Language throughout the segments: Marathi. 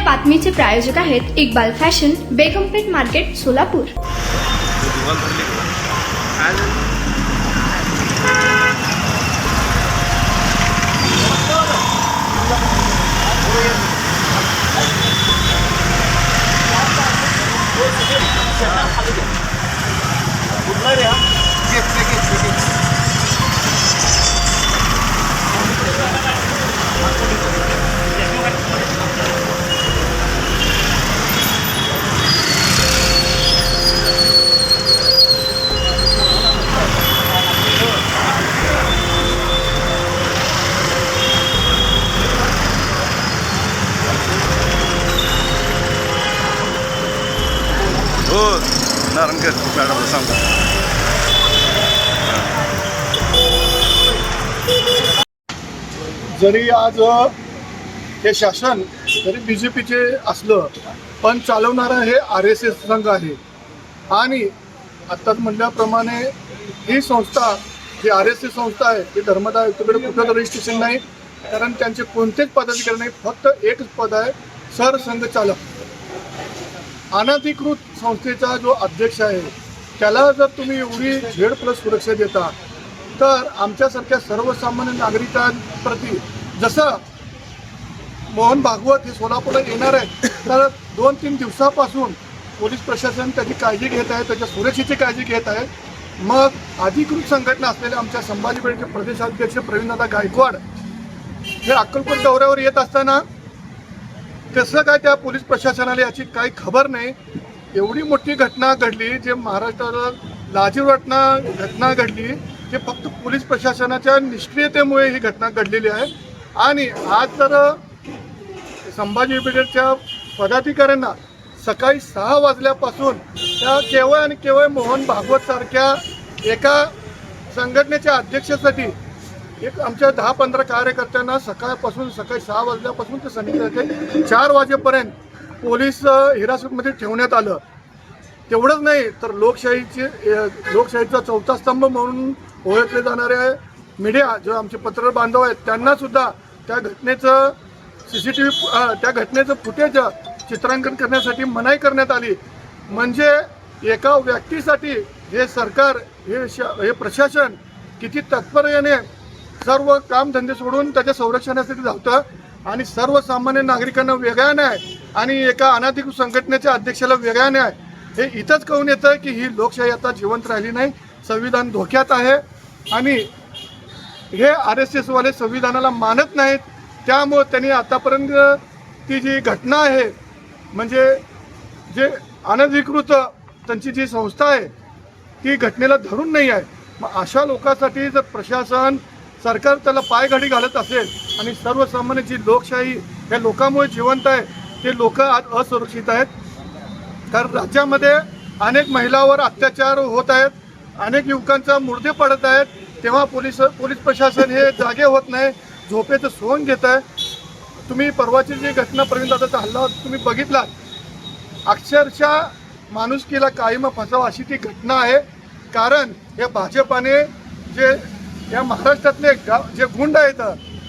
बातमीचे प्रायोजक आहेत इक्बाल फॅशन, बेगमपेठ मार्केट, सोलापूर. हो नारायणकर मॅडम सांगतो. जरी आज हे शासन जरी BJPचे असलं पण चालवणारं हे RSS संघ आहे. आणि आत्ताच म्हटल्याप्रमाणे ही संस्था जी RSS संस्था आहे ती धर्मदाय आयुक्ताकडे कुठलं रजिस्ट्रेशन नाही, कारण त्यांचे कोणतेच पदाधिकारी नाही, फक्त एकच पद आहे सरसंघचालक. अनधिकृत संस्थेचा जो अध्यक्ष आहे त्याला जर तुम्ही एवढी Z+ सुरक्षा देता तर आमच्यासारख्या सर्वसामान्य नागरिकांप्रती, जसं मोहन भागवत हे सोलापूरला येणार आहे तर 2-3 दिवसापासून पोलीस प्रशासन त्याची काळजी घेत आहे, त्याच्या सुरक्षेची काळजी घेत आहे. मग अधिकृत संघटना असलेल्या आमच्या संभाजीपेठचे प्रदेशाध्यक्ष प्रवीणदादा गायकवाड हे अक्कलकोट दौऱ्यावर येत असताना कसं काय त्या पोलीस प्रशासनाला याची काही खबर नाही. एवढी मोठी घटना घडली, जे महाराष्ट्राला लाजीव घटना घडली, जे फक्त पोलीस प्रशासनाच्या निष्क्रियतेमुळे ही घटना घडलेली आहे. आणि आज तर संभाजी ब्रिगेडच्या पदाधिकाऱ्यांना सकाळी 6 वाजल्यापासून त्या केवळ आणि केवळ मोहन भागवत सारख्या एका संघटनेच्या अध्यक्षासाठी एक आमच्या 10-15 कार्यकर्त्यांना सकाळी 6 वाजल्यापासून ते संध्याकाळी 4 वाजेपर्यंत पोलीस हिरासतमध्ये ठेवण्यात आलं. तेवढंच नाही तर लोकशाहीचा चौथा स्तंभ म्हणून ओळखले जाणारे मीडिया जो आमचे पत्रकार बांधव आहेत त्यांना सुद्धा त्या घटनेचं त्या घटनेचं फुटेज चित्रांकन करण्यासाठी मनाई करण्यात आली. म्हणजे एका व्यक्तीसाठी हे सरकार हे प्रशासन किती तत्परतेने सर्व कामधंदे सोडून त्याच्या संरक्षणासाठी धावतं आणि सर्वसामान्य नागरिकांना वेगळा न्याय आणि एका अनधिकृत संघटनेच्या अध्यक्षाला वेगळा न्याय हे इथंच कळून येतं की ही लोकशाही आता जिवंत राहिली नाही, संविधान धोक्यात आहे. आणि हे RSS वाले संविधानाला मानत नाहीत. त्यामुळे त्यांनी आतापर्यंत ती जी घटना आहे म्हणजे जे अनधिकृत त्यांची जी संस्था आहे ती घटनेला धरून नाही आहे. मग अशा लोकांसाठी जर प्रशासन सरकार त्याला पायघडी घालत असेल आणि सर्वसामान्य जी लोकशाही या लोकांमुळे जिवंत आहे ते लोक आज असुरक्षित आहेत. कारण राज्यामध्ये अनेक महिलांवर अत्याचार होत आहेत, अनेक युवकांचा मुर्दे पडत आहेत, तेव्हा पोलीस प्रशासन हे जागे होत नाही, झोपेचं सोंग घेत आहे. तुम्ही परवाची जी घटना प्रवीणदादाचा हल्ला तुम्ही बघितलात, अक्षरशः माणुसकीला कायम फसावं अशी ती घटना आहे. कारण या भाजपाने जे या महाराष्ट्रातले जे गुंड आहेत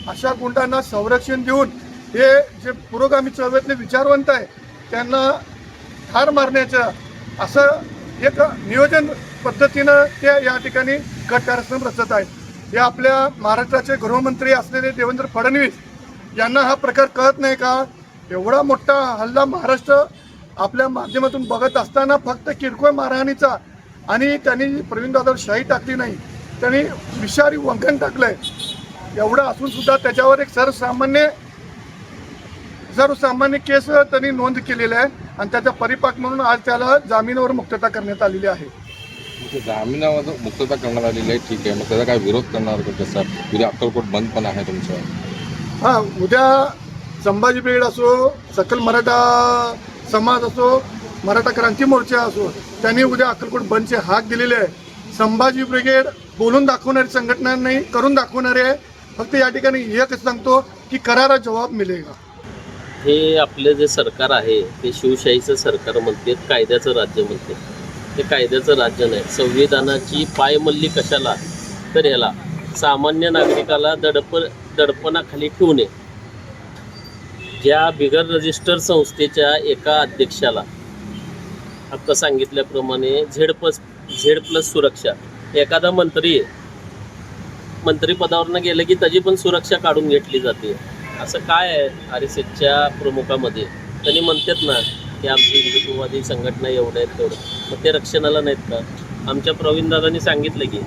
अशा गुंडांना संरक्षण देऊन हे जे पुरोगामी चळवळीतले विचारवंत आहे त्यांना ठार मारण्याचं असं एक नियोजन पद्धतीनं ते या ठिकाणी कट कार्यक्रम रचत आहेत. हे आपल्या महाराष्ट्राचे गृहमंत्री असलेले देवेंद्र फडणवीस यांना हा प्रकार कळत नाही का? एवढा मोठा हल्ला महाराष्ट्र आपल्या माध्यमातून बघत असताना फक्त किरकोळ मारहाणीचा आणि त्यांनी प्रवीणदादावर शाही टाकली नाही, त्यांनी विषारी वंकण टाकलंय. एवढं असून सुद्धा त्याच्यावर एक सर्वसामान्य केस त्यांनी नोंद केलेली आहे आणि त्याचा परिपाक म्हणून आज त्याला जामिनावर मुक्तता करण्यात आलेली आहे. जामिनावर मुक्तता करण्यात आलेली आहे, ठीक आहे. मग त्याचा काय विरोध करणार का? कसं उद्या अक्कलकोट बंद पण आहे तुमचं? हां, उद्या संभाजी ब्रिगेड असो, सकल मराठा समाज असो, मराठा क्रांती मोर्चा असो, त्यांनी उद्या अक्कलकोट बंदचे हाक दिलेले आहे. संभाजी ब्रिगेड बोलून दाखवणारी संघटना नाही, करून दाखवणारी आहे. फक्त या ठिकाणी एकच सांगतो की करारा जवाब मिळेगा. हे आपलं जे सरकार आहे ते शिवशाहीचं सरकार म्हणते, कायद्याचं राज्य म्हणते. ते कायद्याचं राज्य नाही, संविधानाची पायमल्ली कशाला? तर ह्याला सामान्य नागरिकाला दडपणाखाली ठेवणे, ज्या बिगर रजिस्टर संस्थेच्या एका अध्यक्षाला आता सांगितल्याप्रमाणे झेड प्लस सुरक्षा, एखादा मंत्री मंत्रिपदावरनं गेलं की त्याची पण सुरक्षा काढून घेतली जाते. असं काय आहे RSSच्या प्रमुखामध्ये? त्यांनी म्हणतात ना की आमची हिंदुत्ववादी संघटना एवढ्या आहेत तेवढं, मग ते रक्षणाला नाहीत का? आमच्या प्रवीणदादांनी सांगितलं की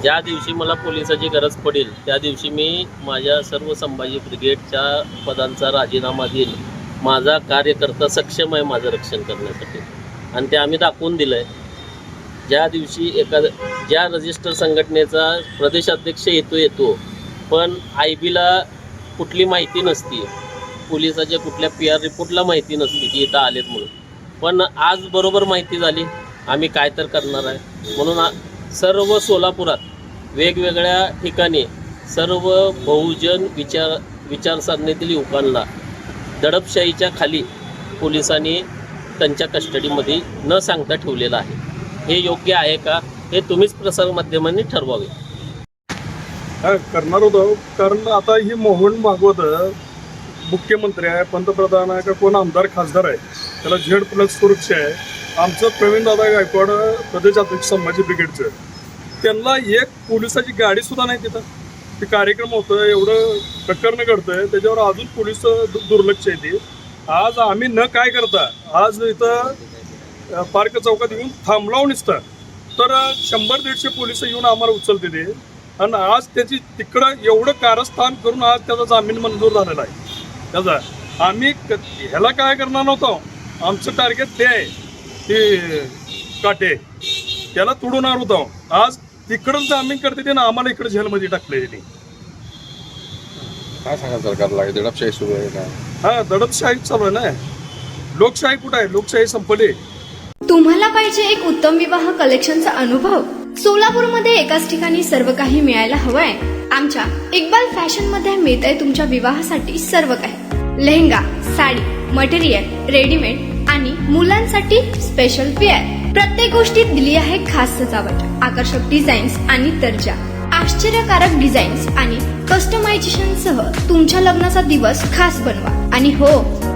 ज्या दिवशी मला पोलिसाची गरज पडेल त्या दिवशी मी माझ्या सर्व संभाजी ब्रिगेडच्या पदांचा राजीनामा देईल. माझा कार्यकर्ता सक्षम आहे माझं रक्षण करण्यासाठी, आणि ते आम्ही दाखवून दिलं आहे. ज्या दिवशी ज्या रजिस्टर संघटनेचा प्रदेशाध्यक्ष येतो पण IBला कुठली माहिती नसती, पोलिसाच्या कुठल्या PR रिपोर्टला माहिती नसती की इथं आलेत म्हणून, पण आज बरोबर माहिती झाली. आम्ही काय तर करणार आहे म्हणून सर्व सोलापुरात वेगवेगळ्या ठिकाणी सर्व बहुजन विचारसरणीतील युवकांना दडपशाहीच्या खाली पोलिसांनी त्यांच्या कस्टडीमध्ये न सांगता ठेवलेलं आहे. हे योग्य आहे का हे तुम्हीच प्रसारमाध्यमांनी ठरवावे. करणार होतो, कारण आता ही मोहन भागवत मुख्यमंत्री आहे, पंतप्रधान आहे का कोण आमदार खासदार आहे, त्याला झेड+ सुरक्षा आहे. आमचं प्रवीणदादा गायकवाड प्रदेशाध्यक्ष संभाजी ब्रिगेडचं, त्यांना एक पोलिसाची गाडी सुद्धा नाही तिथं. ते कार्यक्रम होतं, एवढं प्रकरण घडतंय, त्याच्यावर अजून पोलीस दुर्लक्ष येते. आज आम्ही न काय करता आज इथं पार्क चौकात येऊन थांबलावून निसतं तर 100-150 पोलिस येऊन आम्हाला उचलते ते, आणि आज त्याची तिकडं एवढं कारस्थान करून आज त्याचा जामीन मंजूर झालेला आहे. त्याचा आम्ही ह्याला काय करणार नव्हतो. आमचं टार्गेट ते आहे की काटे त्याला तुडवणार होतो. आज तिकडं जामीन करते ते ना आम्हाला इकडे जेलमध्ये टाकले त्यांनी. काय सांगा सरकारला? दडपशाही सुरू आहे का? हा, दडपशाही चालू आहे ना. लोकशाही कुठं आहे? लोकशाही संपली. तुम्हाला पाहिजे एक उत्तम विवाह कलेक्शनचा अनुभव? सोलापूरमध्ये एकाच ठिकाणी सर्व काही मिळायला हवंय? आमच्या इक्बाल फॅशन मध्ये मिळतंय तुमच्या विवाहासाठी सर्व काही. लेहंगा, साडी, मटेरियल, रेडीमेड आणि मुलांसाठी स्पेशल वेअर. प्रत्येक गोष्टीत दिली आहे खास सजावट, आकर्षक डिझाईन्स आणि दर्जा, आश्चर्यकारक डिझाईन्स आणि कस्टमायझेशन सह तुमच्या लग्नाचा दिवस खास बनवा. आणि हो,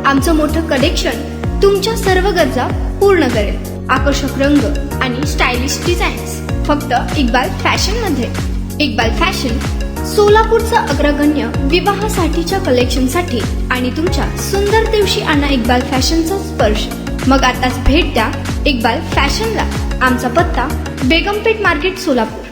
आमचं मोठं कलेक्शन तुमच्या सर्व गरजा पूर्ण करेल. आकर्षक रंग आणि स्टायलिश डिझाईन्स फक्त इक्बाल फॅशन मध्ये. इक्बाल फॅशन सोलापूरचा अग्रगण्य विवाहासाठीच्या कलेक्शनसाठी आणि तुमच्या सुंदर दिवशी आणा इक्बाल फॅशनचा स्पर्श. मग आताच भेट द्या इक्बाल फॅशनला. आमचा पत्ता बेगमपेठ मार्केट, सोलापूर.